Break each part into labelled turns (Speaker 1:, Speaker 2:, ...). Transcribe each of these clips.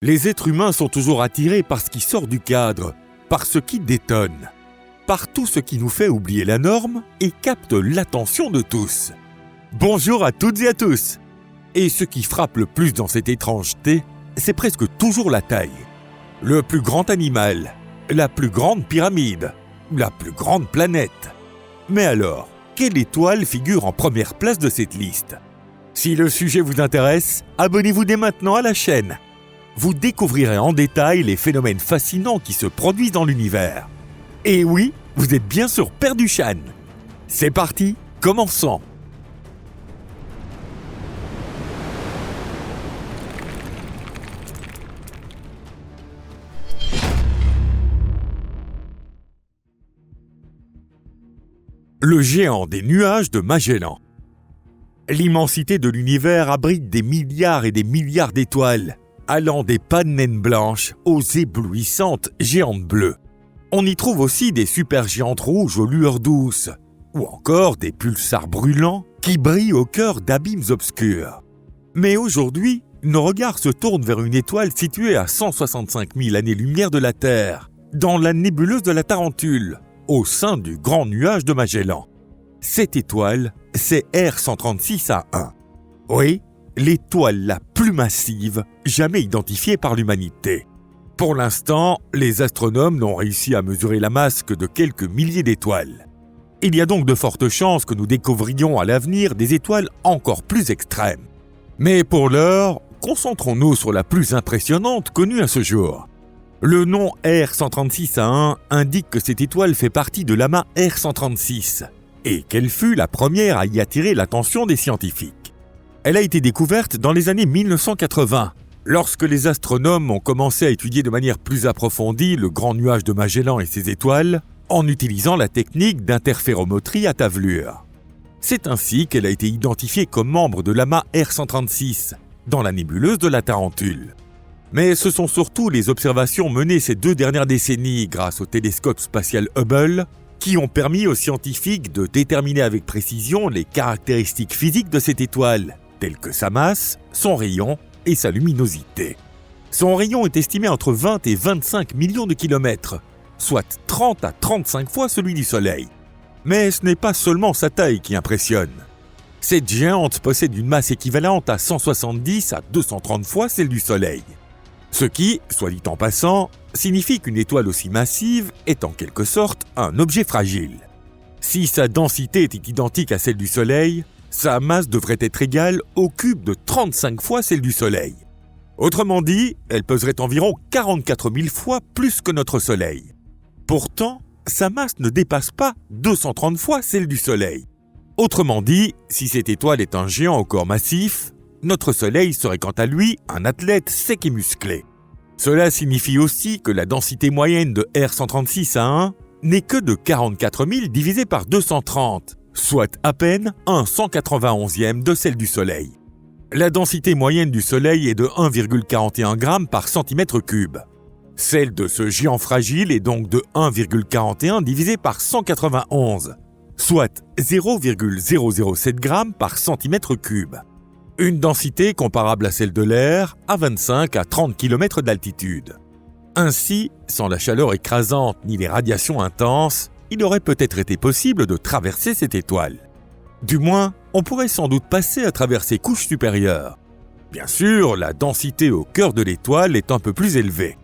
Speaker 1: Les êtres humains sont toujours attirés par ce qui sort du cadre, par ce qui détonne, par tout ce qui nous fait oublier la norme et capte l'attention de tous. Bonjour à toutes et à tous. Et ce qui frappe le plus dans cette étrangeté, c'est presque toujours la taille. Le plus grand animal, la plus grande pyramide, la plus grande planète. Mais alors, quelle étoile figure en première place de cette liste ? Si le sujet vous intéresse, abonnez-vous dès maintenant à la chaîne. Vous découvrirez en détail les phénomènes fascinants qui se produisent dans l'univers. Et oui, vous êtes bien sur Perduchan. C'est parti, commençons. Le géant des nuages de Magellan. L'immensité de l'univers abrite des milliards et des milliards d'étoiles, allant des pas de naines blanches aux éblouissantes géantes bleues. On y trouve aussi des supergéantes rouges aux lueurs douces, ou encore des pulsars brûlants qui brillent au cœur d'abîmes obscurs. Mais aujourd'hui, nos regards se tournent vers une étoile située à 165 000 années-lumière de la Terre, dans la nébuleuse de la Tarentule, au sein du Grand Nuage de Magellan. Cette étoile, c'est R136A1. Oui, l'étoile la plus massive jamais identifiée par l'humanité. Pour l'instant, les astronomes n'ont réussi à mesurer la masse que de quelques milliers d'étoiles. Il y a donc de fortes chances que nous découvrions à l'avenir des étoiles encore plus extrêmes. Mais pour l'heure, concentrons-nous sur la plus impressionnante connue à ce jour. Le nom R136A1 indique que cette étoile fait partie de l'amas R136 et qu'elle fut la première à y attirer l'attention des scientifiques. Elle a été découverte dans les années 1980, lorsque les astronomes ont commencé à étudier de manière plus approfondie le Grand Nuage de Magellan et ses étoiles, en utilisant la technique d'interférométrie à tavelure. C'est ainsi qu'elle a été identifiée comme membre de l'amas R136, dans la nébuleuse de la Tarentule. Mais ce sont surtout les observations menées ces 2 dernières décennies grâce au télescope spatial Hubble qui ont permis aux scientifiques de déterminer avec précision les caractéristiques physiques de cette étoile, telles que sa masse, son rayon et sa luminosité. Son rayon est estimé entre 20 et 25 millions de kilomètres, soit 30 à 35 fois celui du Soleil. Mais ce n'est pas seulement sa taille qui impressionne. Cette géante possède une masse équivalente à 170 à 230 fois celle du Soleil. Ce qui, soit dit en passant, signifie qu'une étoile aussi massive est en quelque sorte un objet fragile. Si sa densité était identique à celle du Soleil, sa masse devrait être égale au cube de 35 fois celle du Soleil. Autrement dit, elle peserait environ 44 000 fois plus que notre Soleil. Pourtant, sa masse ne dépasse pas 230 fois celle du Soleil. Autrement dit, si cette étoile est un géant au corps massif, notre Soleil serait quant à lui un athlète sec et musclé. Cela signifie aussi que la densité moyenne de R136A1 n'est que de 44 000 divisé par 230, soit à peine un 191e de celle du Soleil. La densité moyenne du Soleil est de 1,41 g par centimètre cube. Celle de ce géant fragile est donc de 1,41 divisé par 191, soit 0,007 g par centimètre cube. Une densité comparable à celle de l'air à 25 à 30 km d'altitude. Ainsi, sans la chaleur écrasante ni les radiations intenses, il aurait peut-être été possible de traverser cette étoile. Du moins, on pourrait sans doute passer à travers ses couches supérieures. Bien sûr, la densité au cœur de l'étoile est un peu plus élevée.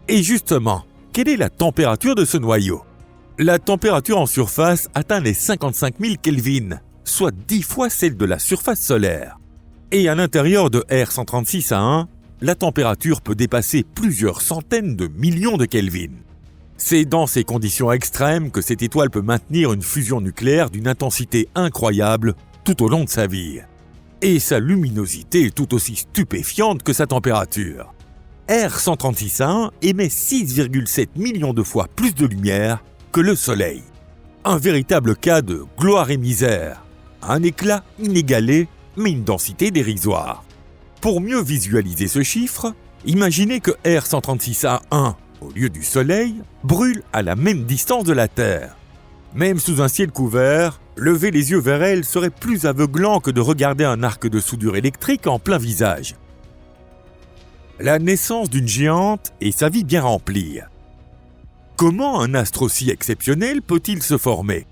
Speaker 1: Et justement, quelle est la température de ce noyau ? La température en surface atteint les 55 000 Kelvin, soit 10 fois celle de la surface solaire. Et à l'intérieur de R136A1, la température peut dépasser plusieurs centaines de millions de Kelvin. C'est dans ces conditions extrêmes que cette étoile peut maintenir une fusion nucléaire d'une intensité incroyable tout au long de sa vie. Et sa luminosité est tout aussi stupéfiante que sa température. R136A1 émet 6,7 millions de fois plus de lumière que le Soleil. Un véritable cas de gloire et misère, un éclat inégalé mais une densité dérisoire. Pour mieux visualiser ce chiffre, imaginez que R136A1, au lieu du Soleil, brûle à la même distance de la Terre. Même sous un ciel couvert, lever les yeux vers elle serait plus aveuglant que de regarder un arc de soudure électrique en plein visage. la naissance d'une géante et sa vie bien remplie. Comment un astre aussi exceptionnel peut-il se former ?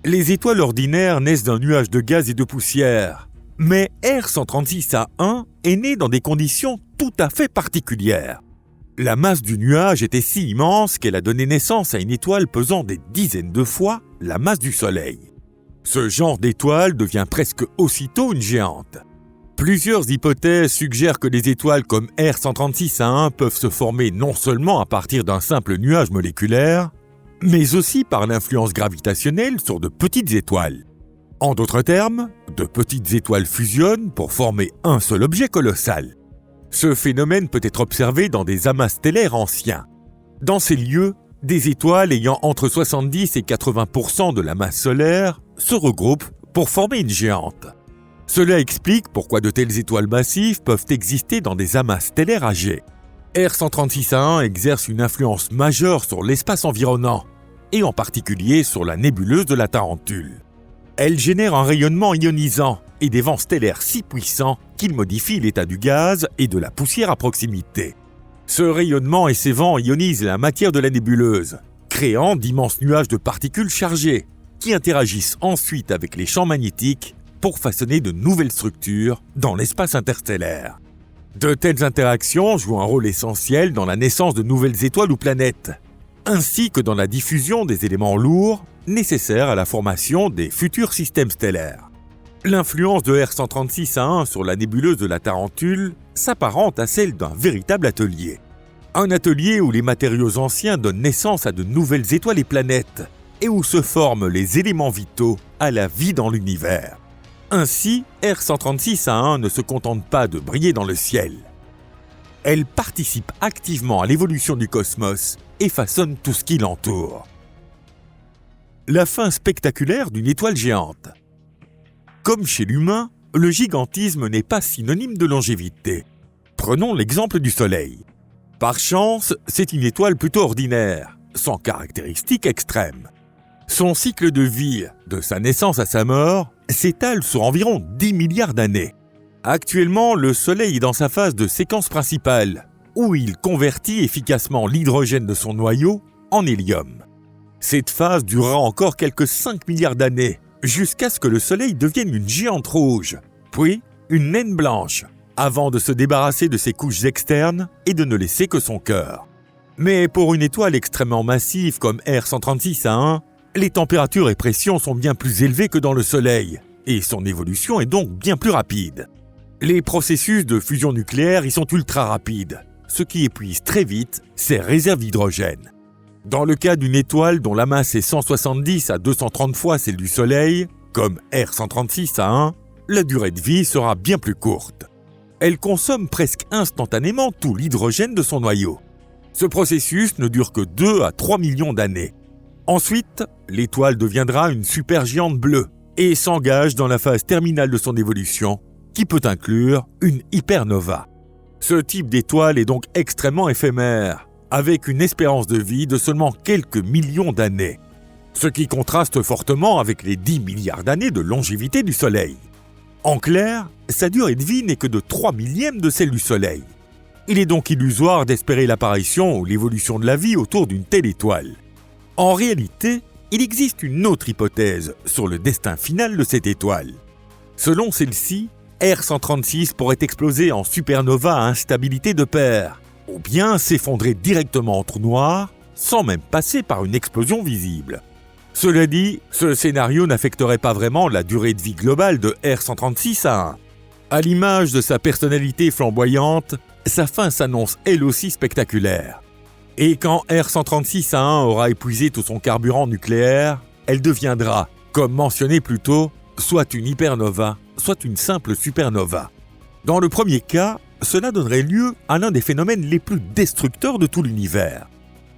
Speaker 1: Les étoiles ordinaires naissent d'un nuage de gaz et de poussière, mais R136A1 est né dans des conditions tout à fait particulières. La masse du nuage était si immense qu'elle a donné naissance à une étoile pesant des dizaines de fois la masse du Soleil. Ce genre d'étoile devient presque aussitôt une géante. Plusieurs hypothèses suggèrent que les étoiles comme R136A1 peuvent se former non seulement à partir d'un simple nuage moléculaire, mais aussi par l'influence gravitationnelle sur de petites étoiles. En d'autres termes, de petites étoiles fusionnent pour former un seul objet colossal. Ce phénomène peut être observé dans des amas stellaires anciens. Dans ces lieux, des étoiles ayant entre 70 et 80% de la masse solaire se regroupent pour former une géante. Cela explique pourquoi de telles étoiles massives peuvent exister dans des amas stellaires âgés. R136A1 exerce une influence majeure sur l'espace environnant, et en particulier sur la nébuleuse de la Tarentule. Elle génère un rayonnement ionisant et des vents stellaires si puissants qu'ils modifient l'état du gaz et de la poussière à proximité. Ce rayonnement et ces vents ionisent la matière de la nébuleuse, créant d'immenses nuages de particules chargées qui interagissent ensuite avec les champs magnétiques pour façonner de nouvelles structures dans l'espace interstellaire. De telles interactions jouent un rôle essentiel dans la naissance de nouvelles étoiles ou planètes, ainsi que dans la diffusion des éléments lourds nécessaires à la formation des futurs systèmes stellaires. L'influence de R136A1 sur la nébuleuse de la Tarentule s'apparente à celle d'un véritable atelier. Un atelier où les matériaux anciens donnent naissance à de nouvelles étoiles et planètes, et où se forment les éléments vitaux à la vie dans l'univers. Ainsi, R136A1 ne se contente pas de briller dans le ciel. Elle participe activement à l'évolution du cosmos et façonne tout ce qui l'entoure. La fin spectaculaire d'une étoile géante. Comme chez l'humain, le gigantisme n'est pas synonyme de longévité. Prenons l'exemple du Soleil. Par chance, c'est une étoile plutôt ordinaire, sans caractéristiques extrêmes. Son cycle de vie, de sa naissance à sa mort, s'étale sur environ 10 milliards d'années. Actuellement, le Soleil est dans sa phase de séquence principale, où il convertit efficacement l'hydrogène de son noyau en hélium. Cette phase durera encore quelques 5 milliards d'années, jusqu'à ce que le Soleil devienne une géante rouge, puis une naine blanche, avant de se débarrasser de ses couches externes et de ne laisser que son cœur. Mais pour une étoile extrêmement massive comme R136A1, les températures et pressions sont bien plus élevées que dans le Soleil, et son évolution est donc bien plus rapide. Les processus de fusion nucléaire y sont ultra rapides, ce qui épuise très vite ses réserves d'hydrogène. Dans le cas d'une étoile dont la masse est 170 à 230 fois celle du Soleil, comme R136A1, la durée de vie sera bien plus courte. Elle consomme presque instantanément tout l'hydrogène de son noyau. Ce processus ne dure que 2 à 3 millions d'années. Ensuite, l'étoile deviendra une supergéante bleue et s'engage dans la phase terminale de son évolution, qui peut inclure une hypernova. Ce type d'étoile est donc extrêmement éphémère, avec une espérance de vie de seulement quelques millions d'années, ce qui contraste fortement avec les 10 milliards d'années de longévité du Soleil. En clair, sa durée de vie n'est que de 3 millièmes de celle du Soleil. Il est donc illusoire d'espérer l'apparition ou l'évolution de la vie autour d'une telle étoile. En réalité, il existe une autre hypothèse sur le destin final de cette étoile. Selon celle-ci, R136 pourrait exploser en supernova à instabilité de pair, ou bien s'effondrer directement en trou noir, sans même passer par une explosion visible. Cela dit, ce scénario n'affecterait pas vraiment la durée de vie globale de R136A1. À l'image de sa personnalité flamboyante, sa fin s'annonce elle aussi spectaculaire. Et quand R136A1 aura épuisé tout son carburant nucléaire, elle deviendra, comme mentionné plus tôt, soit une hypernova, soit une simple supernova. Dans le premier cas, cela donnerait lieu à l'un des phénomènes les plus destructeurs de tout l'univers.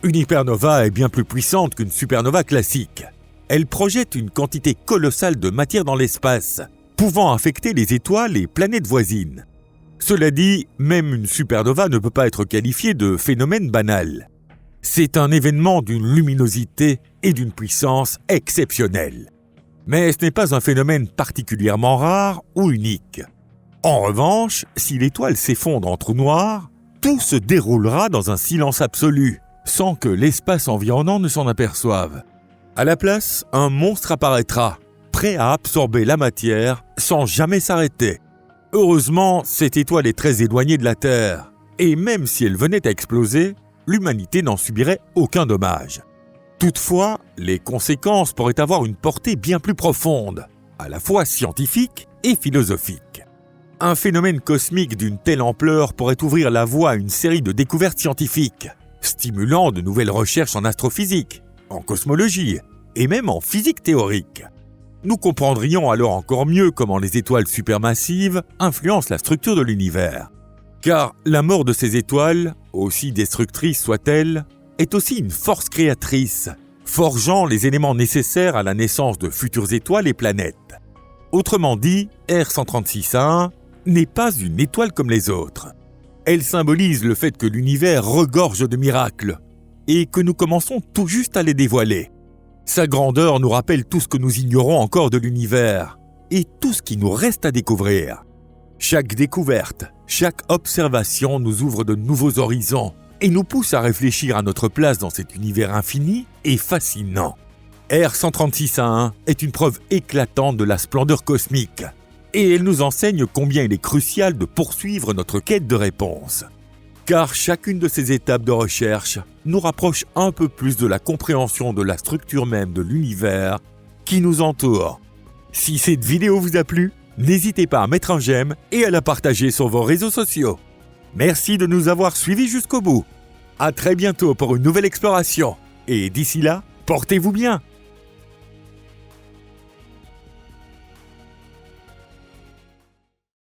Speaker 1: Une hypernova est bien plus puissante qu'une supernova classique. Elle projette une quantité colossale de matière dans l'espace, pouvant affecter les étoiles et planètes voisines. Cela dit, même une supernova ne peut pas être qualifiée de phénomène banal. C'est un événement d'une luminosité et d'une puissance exceptionnelle. Mais ce n'est pas un phénomène particulièrement rare ou unique. En revanche, si l'étoile s'effondre en trou noir, Tout se déroulera dans un silence absolu, sans que l'espace environnant ne s'en aperçoive. À la place, un monstre apparaîtra, prêt à absorber la matière sans jamais s'arrêter. Heureusement, cette étoile est très éloignée de la Terre, et même si elle venait à exploser, l'humanité n'en subirait aucun dommage. Toutefois, les conséquences pourraient avoir une portée bien plus profonde, à la fois scientifique et philosophique. Un phénomène cosmique d'une telle ampleur pourrait ouvrir la voie à une série de découvertes scientifiques, stimulant de nouvelles recherches en astrophysique, en cosmologie et même en physique théorique. Nous comprendrions alors encore mieux comment les étoiles supermassives influencent la structure de l'univers. Car la mort de ces étoiles, aussi destructrice soit-elle, est aussi une force créatrice, forgeant les éléments nécessaires à la naissance de futures étoiles et planètes. Autrement dit, R136A1 n'est pas une étoile comme les autres. Elle symbolise le fait que l'univers regorge de miracles et que nous commençons tout juste à les dévoiler. Sa grandeur nous rappelle tout ce que nous ignorons encore de l'univers et tout ce qui nous reste à découvrir. Chaque découverte, chaque observation nous ouvre de nouveaux horizons et nous pousse à réfléchir à notre place dans cet univers infini et fascinant. R136A1 est une preuve éclatante de la splendeur cosmique et elle nous enseigne combien il est crucial de poursuivre notre quête de réponses. Car chacune de ces étapes de recherche nous rapproche un peu plus de la compréhension de la structure même de l'univers qui nous entoure. Si cette vidéo vous a plu, n'hésitez pas à mettre un j'aime et à la partager sur vos réseaux sociaux. Merci de nous avoir suivis jusqu'au bout. À très bientôt pour une nouvelle exploration. Et d'ici là, portez-vous bien.